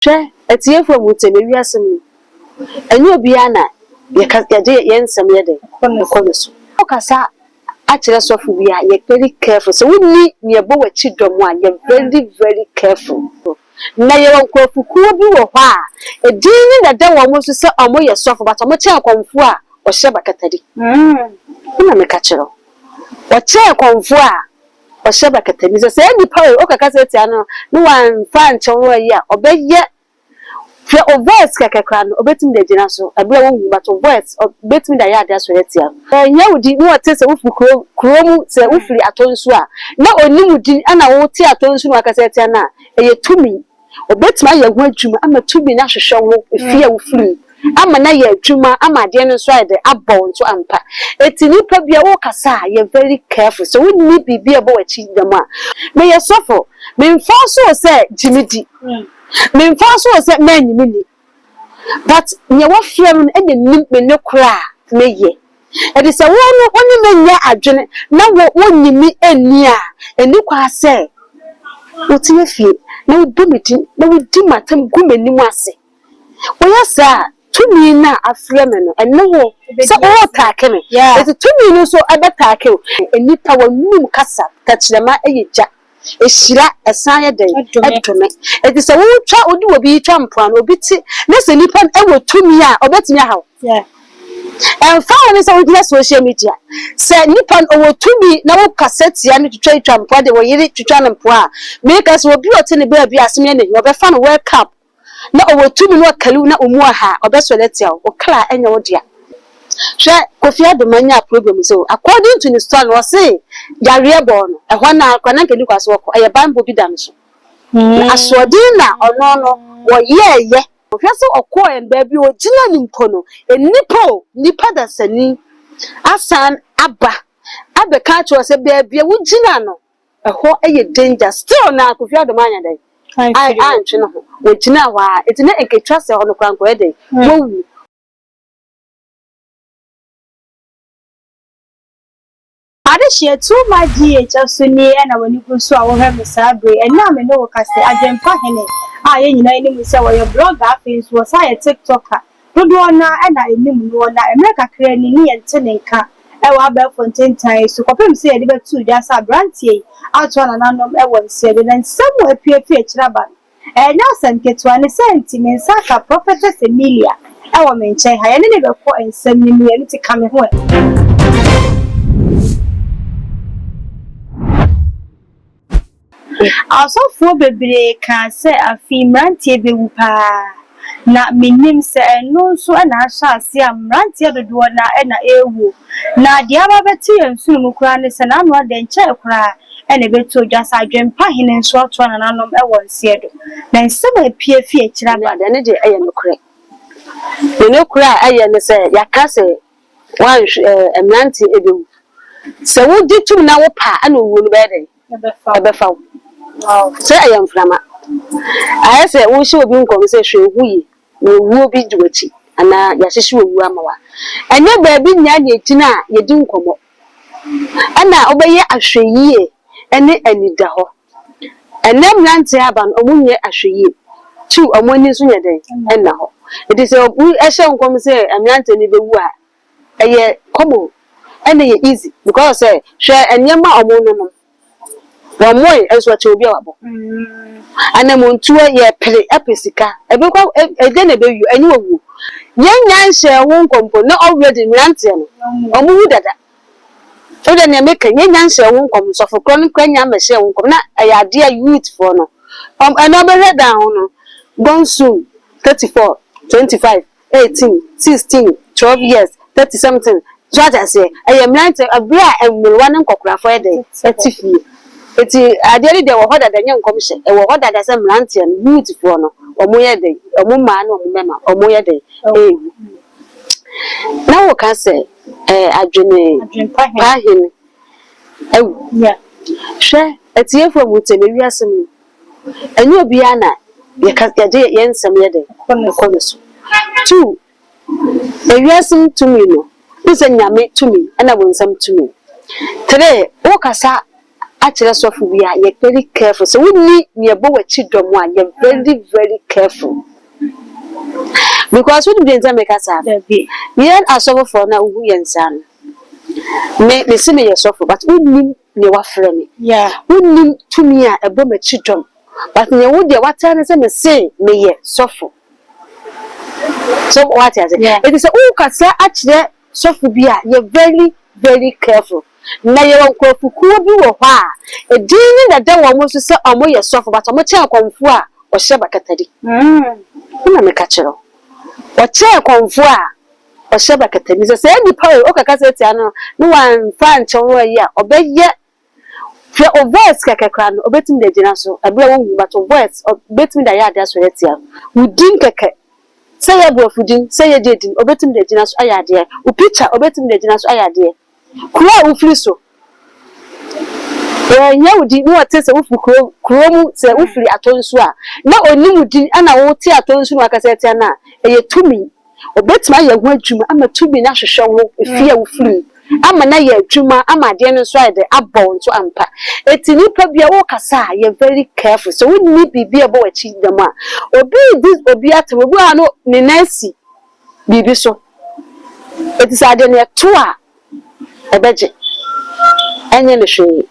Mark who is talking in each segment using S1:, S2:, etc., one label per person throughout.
S1: Hwɛ etie fo mu teme wiase mu. Enyo bia na ye nsɛm ye de ekɔ so. Okasa a kyerɛ sɔfo bia ye very careful. So wonni ne bo wachi dom a ye very careful. Na ye won kofukuo bi wo hɔ a edin na da wo mo so sɛ ɔmo ye sɔfo but ɔmo kyɛ akɔmfo a ɔhyɛ bakatadi. Na me ka kyerɛ. Ɔkyɛ akɔmfo a ɔhyɛ bakatadi sɛ nipa o okaka sɛ tia no no wan fa nkyɛw yi a ɔbɛyɛ fɛ o voice kakakra no obetimi de gina so abira won but o voice obetimi da ya ada so retia nya wudi no wote sɛ wofi krom sɛ wofiri atonso a na oni wudi ana wote atonso no akasa tia na eye tumi obetimi aye ho adwuma ama tumi na hwehwɛ wo efie wofiri ama na ye adwuma ama de no so ade abɔ nso ampa eti nipa bia wo kasa ye very careful so we need bibia bo wachi dem a me ye sofo me mfa so sɛ jimidi me mfa so sɛ manyimini but nye wo fiam no ene me ne kura me ye e de sɛ wo no oni menya adwene na wo nyimi ani a eni kwa sɛ wo tie fie na wo domiti na wo di matam gumani mu ase wo yasa tumi na afrɛ me no ene wo sɛ wo taake me eti tumi no so abetaake o enipa wo num kasa takyerema eyeja eshira esan ye den edome eti se wo twa odi obi twa mpoano obi ti na se nipa ewo tumi a obetimi ahaw fa woni se wo di social media se nipa owo tumi na wo cassette ya no twa mpoa de wo yiri twtwa no mpoa me ka se obi oti ne ba bi asem ne wo be fa no world cup na owo tumi no kalu na omu aha obesoletia o kla enya wo dia hwɛ Kofi Adoma nya problem so according to the story was say yare born e ho na akwana nkedi kwaso ko e bambo bi dan so asodin na ono wo ye hwɛ so okọ en ba bi o gina ni mpo no nipa da sani asan aba ka cho se ba bi wo gina no e ho e danger still na Kofi Adoma nya dai I antwe no ho wo gina wa eti na enketwa se ho no kwanko e dai wo wu
S2: Adeshie too much GH ni na wani gusu a wo hwe sabre ena me no kase Adwenepahene a ye nyina ni mu se wo your blogger Facebook sa ye TikToker dodo na na enim no na America kra ni ni yente ne nka e wa ba fonten tai so kopem se ye de betu dia sa brantie ato na nanom e won se de nsem wa pie kiraba na sanketwa ne sentiment saka Prophetess Emilia e wo me nche ha ye ne be ko ensem ni mu ye nti ka me ho also for bebre kan se afi mrantie bewu pa na minim se eno so na ahya ase amrantie dodo na ewu na dia ba beti ensu mu kura ne se na no de nche kura ene beto dwasa Adwenepahene nso ato na nanom e won se do na nsem apie fie kira ba
S1: de ne de eye no kura eye ne se yaka se wan mrantie ebewu se wo ditum na wo pa ana owu no be de ebefa wow say I am frama I say wo shi obi nkom say hwehuye wo bi duachi ana ya hyehyɛ owu amawa anya ba bi nya na etina ye di nkomo ana obeye ahweyiye ene anida ho enem nante aban omunye ahweyiye tu omoni so nye den ena ho it is obu ehye nkom say amnante ni bewu a eye common ene ye easy because say hwe enyema omono no Wamoy enso ache obi awabo. Ana montuo ye pere apesika. Ebekwa ede na bewu anyi owu. Nyanya nhye wo nkompo na already nante no. Omu hu dada. Oda na meka nyanya nhye wo nkom so for kron kwanya mehye wo nkom na ayade a youth for no. Ana be head down no. Gone soon 34, 25, 18, 16, 12 years, 30 something. So I say I am nante abia emulwa na nkokura for ede etifie. Eti aderi de wo hoda da nye nkomhye e wo hoda da se mrantie no beautiful no omoye de omuma na omumema omoye de na wo ka se Adwenepahene
S2: yeah
S1: hwe etiefo mu teme wiase mu enye obi ana ye nsem ye de konoso two wiase tumi no use nyame tumi ana wo nsem tumi three wo kasa actually suffer we are very careful. So we need near bow children one, you're very, very careful. Because we didn't make us have yeah, I suffer for now we and son. May see me suffer, but we need near friend. Yeah, we need to me a bomb children. But near would the what time is a say may suffer. So what is it? Yeah. It is a say actually suffer be you're very, very careful. Na ye won Kofi kuo bi wo ha e din na da wo mo so se omo ye sofo but omo che konfu a o hye bakatadi na me ka kiro o che konfu a o hye bakatadi so se ni pa o kaka se tia no no wan fa nche wo yi a obeye fe o voice kakakra no obetim de gina so abia wo hu but o voice obetim da ya da so tia udin keke se ye bo fudin se ye dedin obetim de gina so ayade o picture obetim de gina so ayade Kura ufriso. Nya udi no atese ufu kromu se ufri atonsu a na onimu di ana wo ti atonsu no akase tia na eye tumi obetima ye ho adwuma ama tumi na hwehwe wo efia ufri ama na ye adwuma ama de no so ade abon so ampa etini pa bia wo kasa ye very careful so we need bibia bo wachi dem a obi atemo bu ano ne nasi bibi so etisade ne to a ebeje enye ne hwe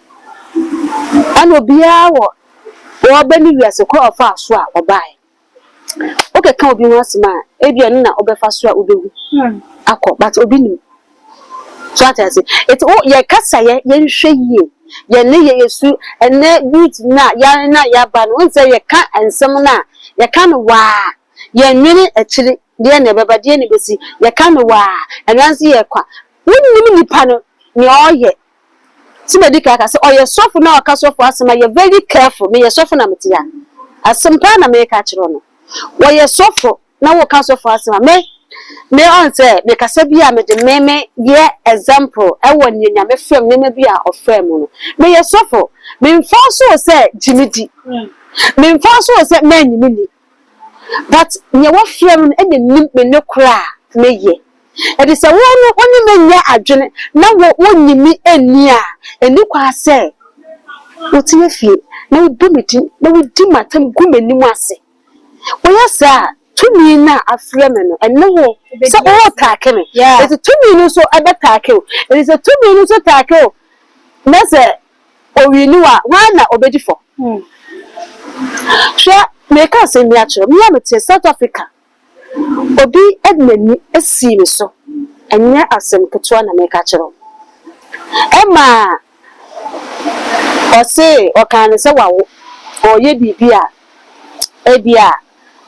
S1: ano bia wo bani wiase ko ofa so a obai oke kan obi wasima ebia na obefa so a obewu akọ but obi nim so atase it o ye kasa ye nhwe yie ye ne ye yesu ene youth na ya ba no nse ye ka ensem na ye ka no wa ye nwene akiri de na beba de ne besi ye ka no wa enanse ye kwa wonnim nipa no ni oye Simedika ka say oye sofo na aka sofo asema you very careful me ye sofo na metia asempa na me ka kire no wo ye sofo na wo ka sofo asema me on say me kasa bia me de me ye example e wo nyanya me frem me bia o frem no me ye sofo me mfa so say jimidi me mfa so say manyimini but ye wo frem no e de nim me ne kura me ye Edi se woni menya adwene na wonyimi eni a eni kwa se wotie fie na wodumiti na wodi matam gumanimu ase woyasa tumi na afreme no enne wo se wo taake me eti tumi no so abetaake o edi se tumi no so taake o na se owini wa wana obedifo hwe me ka se mi akere mi amete South Africa obi edmani esi me so anya asem ketua na me ka kire ema ose okan se wawo oye bibia ebia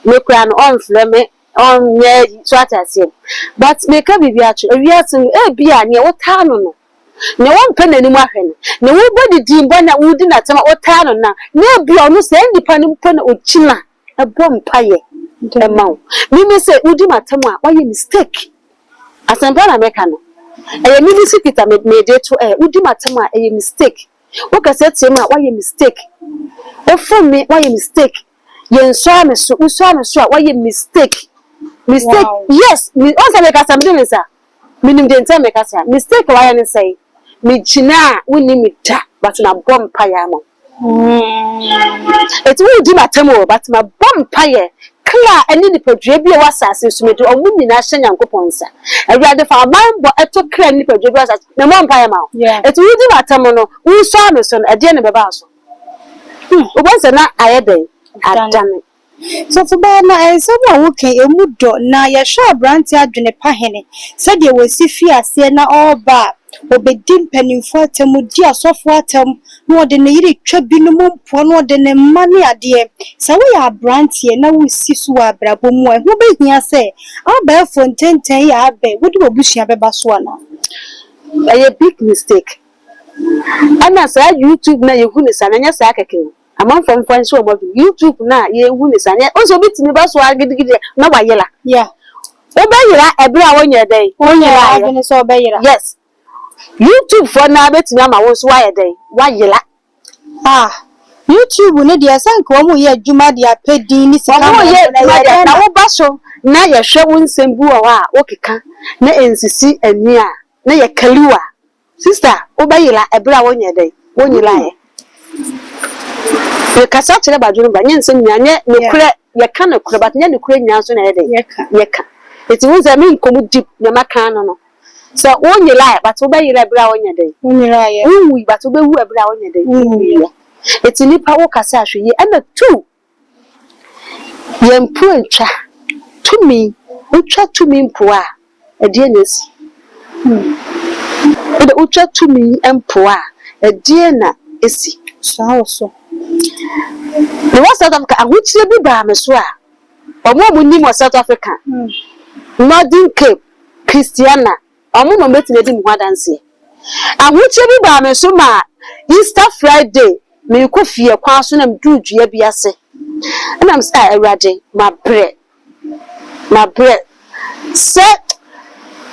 S1: me kura no on frame on ye so atase but me ka bibia kire ewiase ebia ne wota no ne wonpe nanim ahwe ne wo body dimbo na wudi na tema wota no na ne ebia no se ndipa no mpo na ochina ebom paye Demau. Mimi say udi matema why mistake. Asempa na meka no. Eye mimi sikita me de to udi matema eye mistake. Wo ka say tema why mistake. O for me why mistake. Ye nso me so why mistake. Mistake. Wow. Yes, me o say meka something sir. Minim de ntem meka say mistake why ne say. Me china woni me da but na bom paya mo. It will do matemo but my bom paya. Kla eni ni pedwe bi wasase sumedi omu nyina hye nyankopon sa awurade fa amambo eto kla ni pedwe bi wasase na mo mpa ya ma eto wudi matam no wu so ameso no ade ne beba so obonse na ayeden adane
S2: so for ba na ensebo wo kan emudo na ye hwa abranti Adwenepahene se de wasi fi ase na oba obedim panimfo atem di asofo atem no de ne yiri twa bi no mpo no de ne mane ade se wo ya abrantie na wo si so abrabo mu ho behia se aba fontenten ya abe wo de obusia beba so ana
S1: a big mistake ana sa YouTube na yehu ne sananya sa akeke amon fon so mo YouTube na yehu ne sananya onso bitimi ba so agidigide na wayela obayira ebra wonye dey
S2: wonyela adene so obayira
S1: yes YouTube for na betimi ama wo so wayedey wayela
S2: YouTube ne dia sanka wo mu ye adwuma dia pedi ni sika
S1: na wo ba so na ye hwe wo nsembu wo a wo keka na ensisi ani a na ye kaliwa sister obayila ebra wonye dey wonyela ye We kasa chere badwunu ba nye nsem nyanye ne kure ye ka na kure bat nye ne kure nya so na ye de ye ka eti wo za me nkomu deep na maka no so wonye lie but wo ba yira bra wonye de
S2: wonye lie
S1: wu but wo ba wu bra wonye de eti nipa wo kasa ahwe ye and two ye mpu ntwa tumi utwa tumi mpu a edie nesi ede utwa tumi mpu a edie na esi
S2: so
S1: the South Africa ahuchire bi ba me so a omo ni mo South Africa Northern Cape Christiana omo no betine di mu adanse ahuchire bi ba me so ma Easter Friday me Kofi e kwa so na mdudua bi ase na am say awrade ma bre set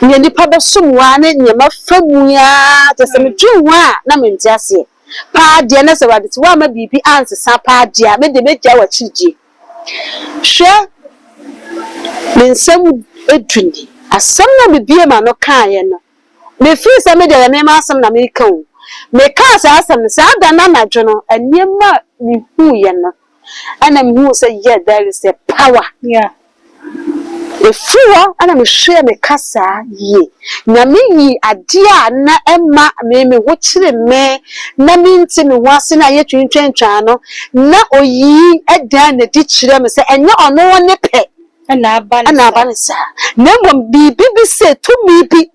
S1: nye nipa be somwa ne nye mafamu ya to se me dwuwa na me ntiase pa dia na se wade ti wa ma bibi ansesa pa dia me de meja wa chiji hwe me nsem edwini asem na bibie ma no kan ye no me fi se me de me ma asem na me kan me ka sa asem sa da na na dwono aniema me hu ye no ana me hu say yeah there is a power efuwa ana me hwe me kasa ye na me yi adia na emma me ho kire me na me nti me wase na ye twintwentwa no na oyi eda na di kire me se enye ono ne pe
S2: na aba
S1: ne sa na mbom bibi bi se tumi bi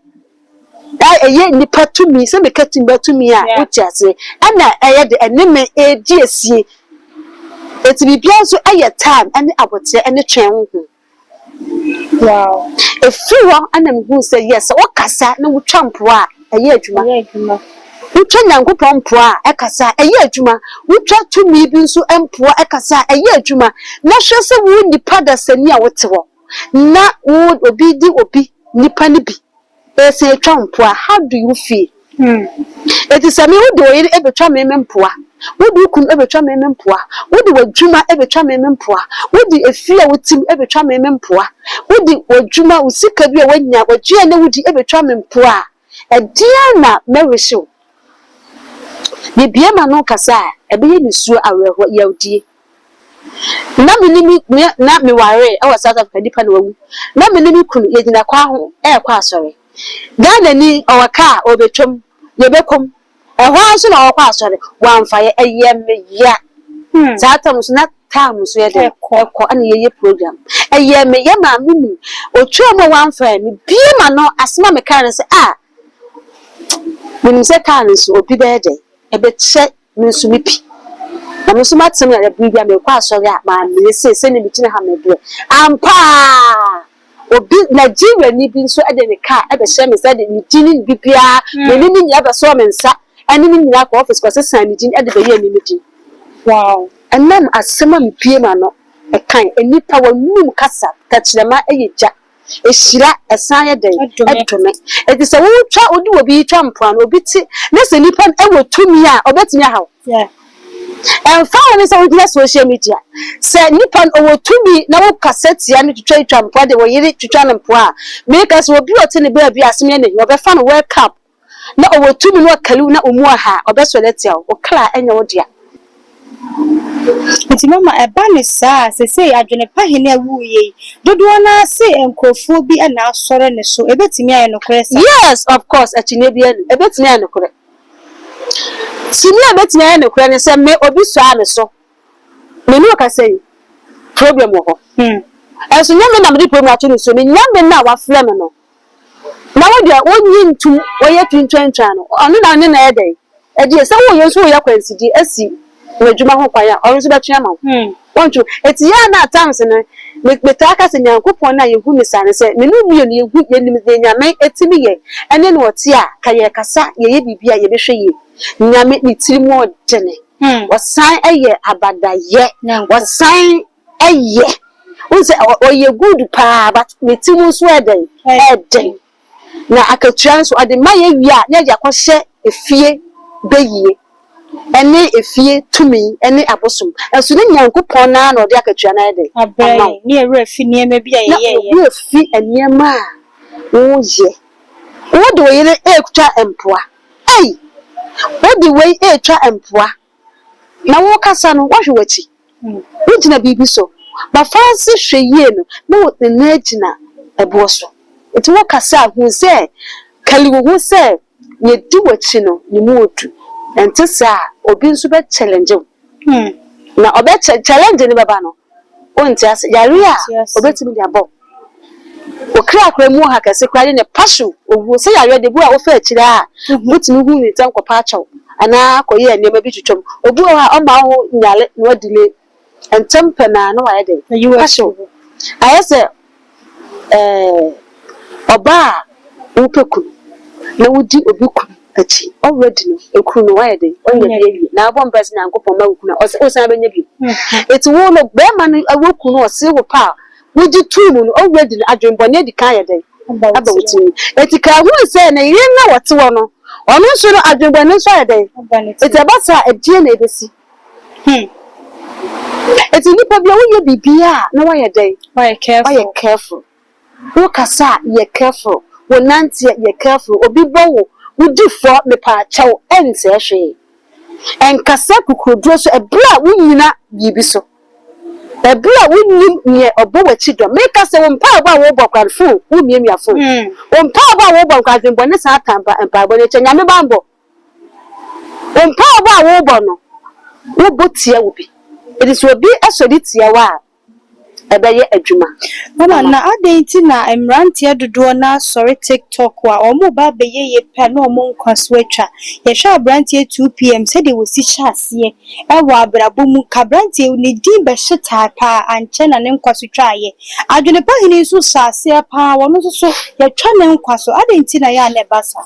S1: eye nipa tumi se me katimba tumi a utiase ana eye de ene me edi esie eti bibia so aye time ene abote ene twen ho
S2: wow
S1: efuwa ana me hu say yes o kasa na wutwa mpo a eye adwuma wutwa nyankopon mpo a ekasa eye adwuma wutwa tumi bi nso mpo a ekasa eye adwuma na hwe se wu nipa da sani a wote ho na wo obi di obi nipa ne bi ese etwa mpo a how do you feel it is me wo do yire ebetwa me mpo a wodi kun ebetwa me mpo a wodi wadwuma ebetwa me mpo a wodi efi a wotim ebetwa me mpo a wodi wadwuma usika bi a wanya wadua na wodi ebetwa me mpo a edia na merisho bibie ma no kasa ebeye nisuo aweho yaudie na menimi na me ware e wa South Africa dipa na wawu na menimi kun yegina kwa ho e kwa asore Ghana ni owaka obetwom yebekom ehwa so na okwa asore wamfa ye eyeme ya zatam so na tam so ye de ekọ ana ye program eyeme ye ma minu otwa mo wamfa ni biema no asma me kan se minu se kan so obi be de ebeche minsu mipi na minsu matem na bibia me kwa asore a ma me se ne bitine ha me bre ampa obi Nigeria ni bi nso ade ne car ebe hye me say de ni dini bibia me ni nya be so me nsa ani ni nyina ko office ko sesan ni dini ade be ye ni medin wow enam asema me pie ma no e kan enipa wa num kasa tachirema eyeja ehira esan ye den edome e di se wo twa odi obi twa mpoano obi ti na se nipa e wo tumi a obetimi hawo and found on social media. Say Nippon over to me now cassette and to trade trump what they were yelling to try and poor. Make us will be a baby as many of a fun World Cup. No over 2 minutes Kaluna or Moha or best let's or Cla and your dear.
S2: It's mama a banis, say Adwenepahene woo ye. Do wanna say and Kofi and now sorry so a bit me and question.
S1: Yes, of course, a Chinebian, a bit me and correct. Senior bet me and a say me or be so. Me no ka say problem wo as nyame na me problem atu so me nyame na wa frame no na wo dia onyi ntum wo ye twintwantwa no onu na ne na edai e die se wo ye so wo ya kwansidi asi wadwuma ho kwan a onu so betwe ma wontu eti ya na times no me ta ka se nyankopon na ye hu mi sane se me no mu ye hu ye nim de nyame etimi ye ene no wote a ka ye kasa ye bibia ye behwe ye nyame ni tirimo dene wasan eye abadaye wasan eye unse oye good pa but metimu so eden na akatua so ade maye wi a nya ja kwhye efie beyie ene efie tumi ene abosom enso ne nyankopon na na ode akatua na eden
S2: abai ni ewra fi niema bia ye
S1: na fi eniema wo ye wo do yire ekutwa empoa wo di we etwa empoa na wo kasa no wo hwe wachi wo gina bibi so ba fancy hwe yie no na wo na gina ebo so eti wo kasa hu se kali wo se ye di wachi no ni mu odu enti sa obi nso be challenge na obe challenge ni baba no onti ase yare a obetimi dia bo okra akra mu ha kase kra ne passion owu se yare de bu a wo fa akira a mutimi hu ni tan kopa achaw ana koye anema bi twetwom obu ha o ma ho nyale no delay entempe na no waye de passion ayese oba upeku na wudi obi ku achi already no ekuru no waye de onya bi na abo mbas na nkopon ma ku na o san benya bi eti wo no be ma no awoku no o se wo pa wudi tu mu no already no adwembo na di kan ye de aba wuti eti ka hu se na yin na wote wo no ono so no adwembo ne so ye de eti abasa edie na ebesi eti nipa bia wo ye bibia na waye de
S2: Why
S1: careful wo kasa ye careful wo nanti ye careful obi bowo wudi fo me pa chaw ense hwe enkasa kukodro so ebra wunyina bibi so ebra wunnim ne obo wachi do me kasa wo mpa ba wo bokwarfo wo miamiafo wo mpa ba wo bonkwadembo ne sa tamba empa bo ne chenya me bambo wo mpa ba wo bo no wo botia wo bi edisi obi asodi tia wa ebeye adwuma
S2: mama na adenti na emrantie dodo na sorry TikTok wa omo ba beye ye pe na omo nkwaso atwa ye hwa abrantie 2pm se de wosi hyase ewa abrabo mu kabrantie ne din be hyeta pa anche na ne nkwaso twa ye Adwenepahene so sase pa wono so ye twa ne nkwaso adenti na ya ne basa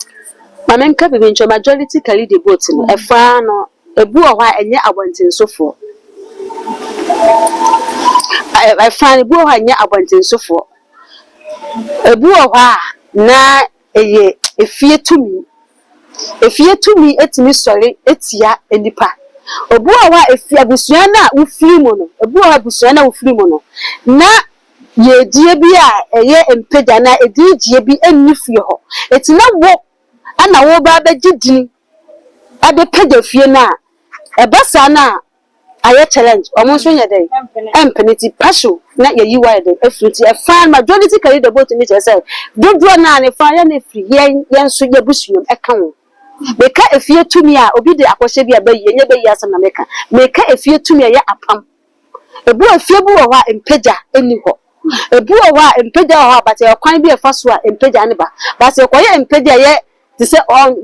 S1: mama nka bebe ncho majority kali de boat no efa no ebu o hwa enye abontinsofo I find bu ha nya abontinsofo ebu o hwa na eye efie tumi etimi sori etia enipa obu o hwa efie abusua na ufiri mu no ebu o hwa abusua na ufiri mu no na ye die bi a eye empeda na edijie bi enifie ho etina wo ana wo ba begidin abepeda fie na ebasa na aye challenge omonso nya dey empenity passion na ye yiwa dey afruti e fan majority carry the boat ni say dodo na ne fan ya na free yen so ye busunyom e kan wo meka efie tumi a obi de akwose bi abayi nya bayi asam na meka efie tumi a ye apam ebu efie bu wo ha empeja eni ho ebu wo ha empeja ho abate kwan bi e faso a empeja ne ba se ko ye empeja ye ti say on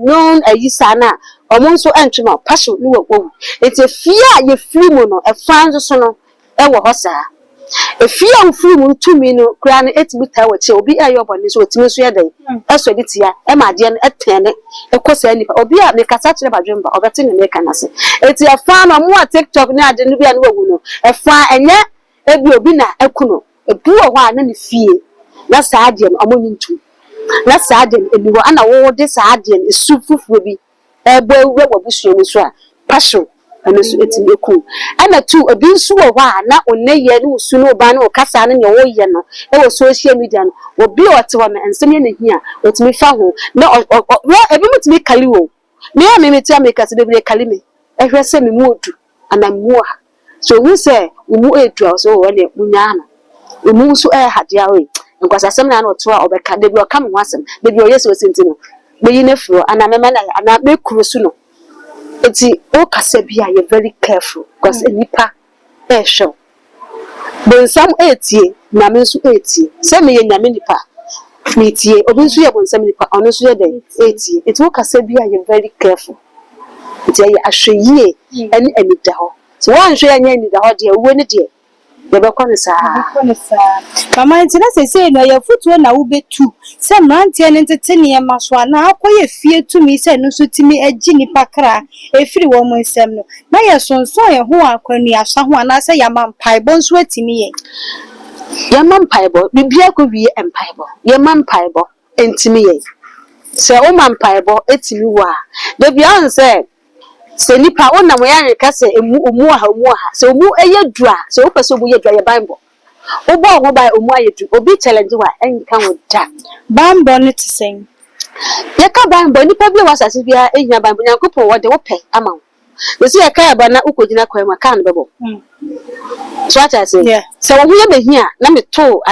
S1: non ayisa na omonso entwema passion ni wo eti fia ye free mu no e fan so no e wo hosa efia wo free mu tumi no kura no etibita wache obi ayo bone so otimi so ye den eso ditia e ma de no etene e kosa nipa obi a me kasa kire badwemba obete ne me kanase eti e fan no mo a TikTok ni ade no bia no wu no e fan enye ebi obi na ekuno ebu wo ho a na ne fie na saade no omonyi ntu na saade ebi wo ana wo de saade esu fufu bi ebe we wabusuo so a passion ana so etime ku ana tu obi nso wo a na oneye ne usu no ba na okasa na ne wo ye no e wo social media no obi ote wo me ensem ye ne hia otime fa ho na ebi mutime kali wo me a me meti ameka se de kali me ehwe se me mu odu ana mu ha so hu se mu edu so wo ne munya na mu nso hade a we nkwasasem na na oto a obeka de bi okam ho asem de bi oyese osenti no meyi na furo ana mema na ana me kurusu no eti o kasa bia you very careful because enipa e show bonsam etie na me nso etie se me ye nyame nipa metie obi nso ye bonsam nipa ono nso ye den etie eti o kasa bia you very careful eti ye ahweye eni enida ho so wan hwe anya enida ho de wo ne de Bebe konisa.
S2: Mama ntina sese no ye futuo na wo betu. Se mrantie ne tetene ye maso na akoye fie tumi se no so timi agi nipa kra efiri wo mo nsem no. Na ye sonson ye ho akwanu asa ho na se ya mampaibo nso atimi ye.
S1: Ye mampaibo bibia ko wie empaibo. Ye mampaibo entimi ye. Se o mampaibo etimi wa. De bia nse se nipa wona mo ya reka se omu aha se omu eyedua se o pese omu yedua ye bible obo ho bai omu ayedu obi challenge wa enka wo da
S2: bible ne tsen
S1: ye ka bible nipa bi wasase bia enya bible nyankopon wo de wo pe ama We see a car bana ukojina kwa ma kan bebo. So what I say?
S2: Yeah.
S1: So when we be here, na me to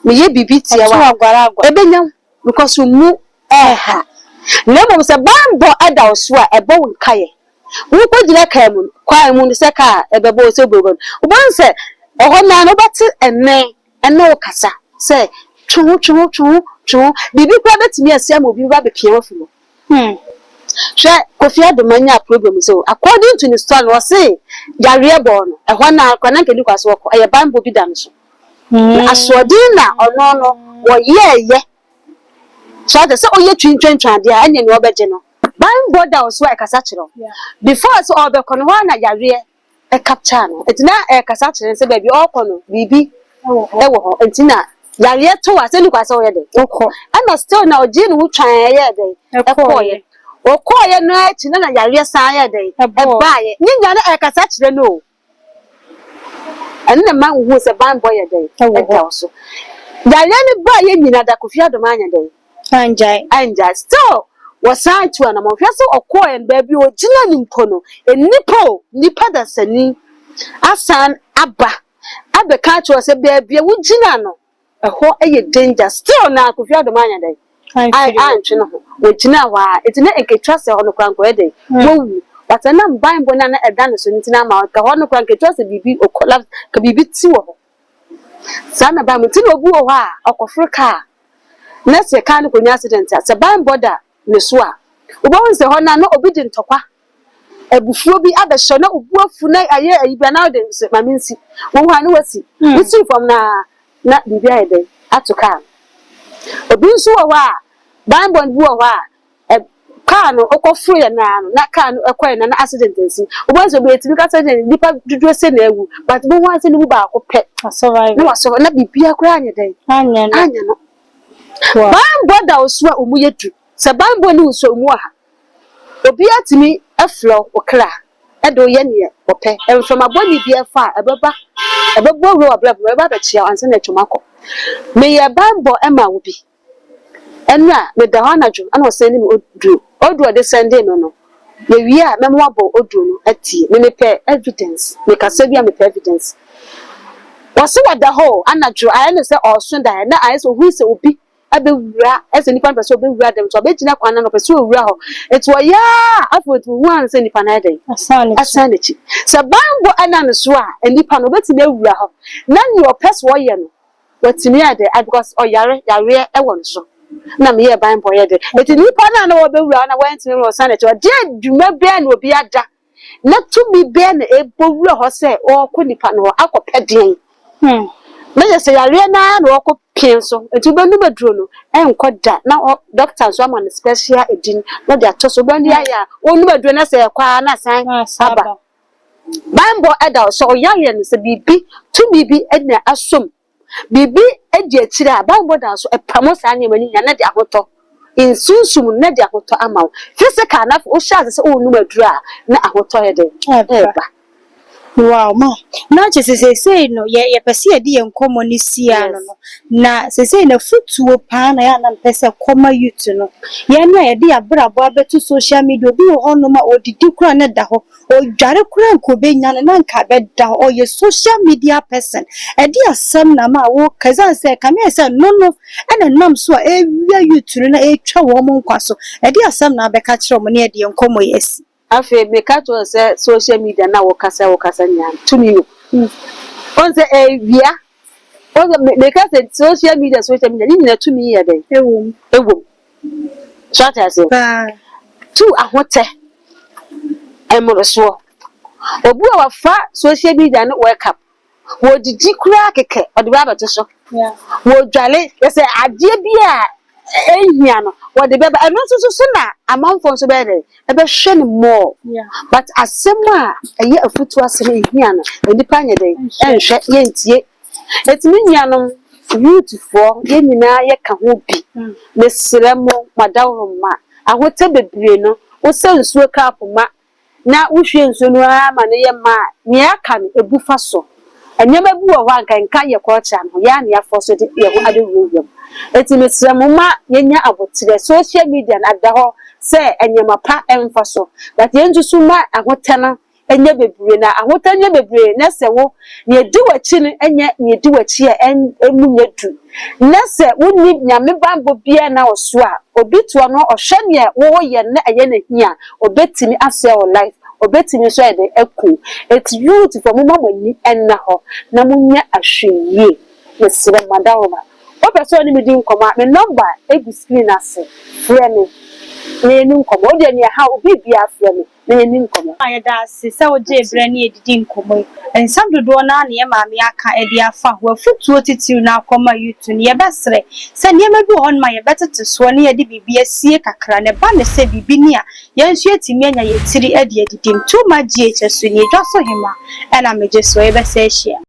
S1: me ye bibi tia wa. Ebenya because mu ha. Na mo se bambo ada oso a ebo nkaye. Wo kojina kan mu kwa mu se ka ebebo se bobo. Wo ban se oho na no bati enne o kasa. Say chu bibi kwa betimi asia mo bibi ba be pia wafumo. Kofi Adoma nya problem so according to the story was say yare born e ho na akwana nkedi kwaso ko e bambo bi dan so asodin na ono wo ye so that say oye twintwantwa de anya ne obeje no bambo da so e kasa kiro before so obekono ho na yare e capture no etina e kasa kire say baby okono bibi e wo ho entina yare to wa say ni kwaso ye de okọ ana still na oji ni wo twan ye de e koye okoye no achi na yare san ye de e baaye nyinya na e kasa kire no enne man hu se bambo ye de e da so yare ni baaye nyina da Kofi Adoma anya de anja still wasan tu na mo hwe so okoye baabi ogina ni mpono nipa da sani asan aba ka cho se baabi wo gina no eho eye danger still na Kofi Adoma anya de antwe no wo gina wa etina enketwa se ho no kwanko e de wo but na mbambo na eda no so ntina ma ka ho no kwanko etwa se bibi o collapse ka bibi ti wo sana ba mtina obu wo ha okofrika na se ka no konya accident se bambo da ne so a wo se ho na no obi di ntokwa ebufuo bi abehye na obu afu na aye ayiba na de maminsi wo ha no wasi wisi from na bibi aye de atoka obi nso wo wa bambo bu wo wa car no okofu ye na car no ekwe na accident nsi obo be etimi ka say nipa dudu se na ewu but bo wan se ni bu ba ko pe survive na waso na bibi akura anya den anya no bambo da oso a omu yedu se bambo ni oso omu ha obi atimi aflo okra edo ye ne ope enfam aboni bi afa ebebo ro ablabo eba be chia anse na twomako me ye bambo ema wo bi enra me da hana dwo ana o ni odu de Sunday no me wi a me mo abo odu no atie me pe evidence me ka se bia me pe evidence wose wada ho ana dwo aye no se oso da na aye so hu se obi abewura ese nipa pese obewura dem so abegina kwana no pese owura ho eto ya afotu hu an se nipa na dey asane chi se bambo ana no so a nipa no beti be wura ho na ni opese wo ye no watimi ade because oyare e won so na me ye bambo ye de eti nipa na no obewura na wantimi wo sane chi de dwuma be na obi ada na tumi be na ebowura ho se o ko nipa no akopedien na yese yare na okọ pienso etu be nu bedro no enkoda na doctor so am special edin na dia toso be ndi aya onu bedro na se kwa na san aba bambo eda so yare no se bibi tu bibi edna asom bibi edi akire a bambo da so epamo sa anya mani na dia hoto insunsum na dia hoto amaw physical na o sha se onu bedro a na ahoto ye de eba.
S2: Wow, ma. Na say no ye pese ye di enkomo ni sia no. Na say na futuo pa na ya na pese koma youth no. Ye na ye di abrabo abetu social media obi ho no ma odidi kura na da ho. O dware kura nkobe nya na nka be da ho ye social media person. E di asem na ma wo kazan say kame say no ena nam so e wi youth na e twa wo mo nkwaso. E di asem na be ka kire mo na ye di enkomo yes.
S1: Afi me ka to say social media na wo kasa nya tumi no on say via on me ka say social media ni na tumi ye den ewom so ta say tu ahote emroso obu a wafa social media no wake up wo didi kura keke odi ba bato so wo dwale say ade bia ehia no wo de beba eno so na amanfo so be de ebe hwe ni more but asema eye afutu asema ehia no enipa nya de enhwe ye ntie etimi nyanom beautiful ye nyina ye ka ho bi mesremo madawroma ahote bebre no wo se nsuo cup ma na wo hwe nsuo no ama ne ye ma ne aka no ebufa so enyema bi wo wa nka ye culture no ya na ya force de ye ho ade wuro eti mesremuma yenya abotire social media na da ho se enyema pa emfa so that yenju suma ahotana enye bebre na ahotanya bebre na se wo ne di wachi ne enye ne di wachi e emunye du na se wonni nyame bambo bia na oso a obi to no ohwe ne wo ye na eye na hia obetimi ase o life obetimi so e de eku it youth for mama mani enna ho na munya ahweye mesre madawo person ni me din koma me number egu screen ase frɛ me na eni nkoma o de ne ha obi bia frɛ me na eni nkoma
S2: ayeda se se o je bre na edidi nkoma ensam dodo na na ye maame aka e dia fa ho afutuo titiw na akoma yutu ne ye besre se ne ma bi hon ma ye betete so ne ye de bibia sie kakra ne ba ne se bibi ni a ye nsu etimi anya ye tiri e de edidim too much GHS so ne dwa so hema e na meje so ye bese ehia